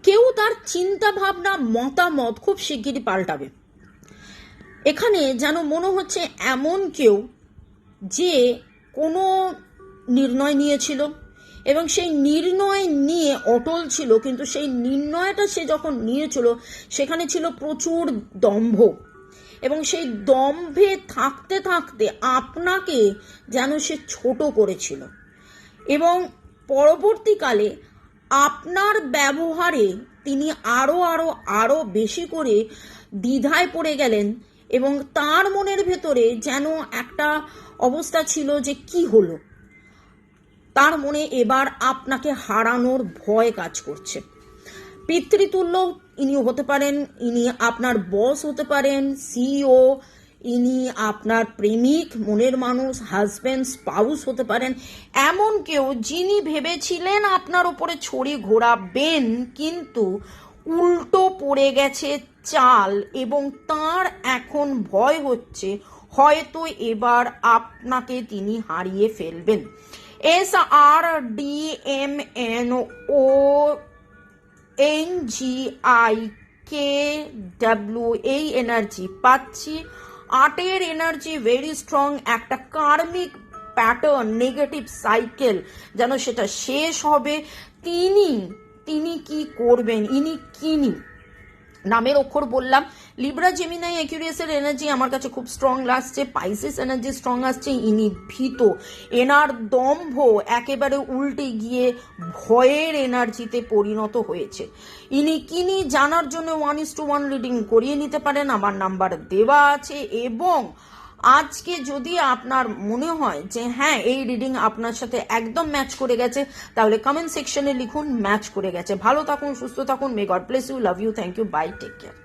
কেউ তার চিন্তা ভাবনা মতামত খুব শিগগিরই পাল্টাবে। এখানে যেন মনে হচ্ছে এমন কেউ যে কোনো নির্ণয় নিয়েছিল এবং সেই নির্ণয় নিয়ে অটল ছিল, কিন্তু সেই নির্ণয়টা সে যখন নিয়েছিল সেখানে ছিল প্রচুর দম্ভ, এবং সেই দম্ভে থাকতে থাকতে আপনাকে যেন সে ছোট করেছিল, এবং পরবর্তীকালে আপনার ব্যবহারে তিনি আরো বেশি করে দ্বিধায় পড়ে গেলেন, এবং তার মনের ভেতরে যেন একটা অবস্থা ছিল যে কি হলো, তার মনে এবার আপনাকে হারানোর ভয় কাজ করছে। পিতৃতুল্য ইনি হতে পারেন, ইনি আপনার বস হতে পারেন, সিইও, ইনি আপনার প্রেমিক, মনের মানুষ, হাজব্যান্ড, স্পাউস হতে পারেন। এমন কেউ যিনি ভেবেছিলেন আপনার ওপরে ছড়ি ঘোরাবেন, কিন্তু উল্টো পড়ে গেছে চাল, এবং তার এখন ভয় হচ্ছে হয়তো এবার আপনাকে তিনি হারিয়ে ফেলবেন। SRDMNONGIKW এই এনার্জি পাচ্ছি। 8 এনার্জি ভেরি স্ট্রং, একটা কার্মিক প্যাটার্ন, নেগেটিভ সাইকেল যেন সেটা শেষ হবে। তিনি কি করবেন, ইনি কিনি নামের অক্ষর বললাম। লিব্রা, জেমিনাই, অ্যাকুয়ারিয়াসের এনার্জি আমার কাছে খুব স্ট্রং লাগছে। পাইসিস এনার্জি স্ট্রং আসছে। ইনি ভীত, এনার দম্ভ একেবারে উল্টে গিয়ে ভয়ের এনার্জিতে পরিণত হয়েছে। ইনি কিনি জানার জন্য 1:1 রিডিং করিয়ে নিতে পারেন, আমার নাম্বার দেওয়া আছে। এবং আজকে যদি আপনার মনে হয় যে হ্যাঁ এই রিডিং আপনার সাথে একদম ম্যাচ করে গেছে, তাহলে কমেন্ট সেকশনে লিখুন ম্যাচ করে গেছে। ভালো থাকুন, সুস্থ থাকুন। May God bless you, love you, thank you, bye, take care.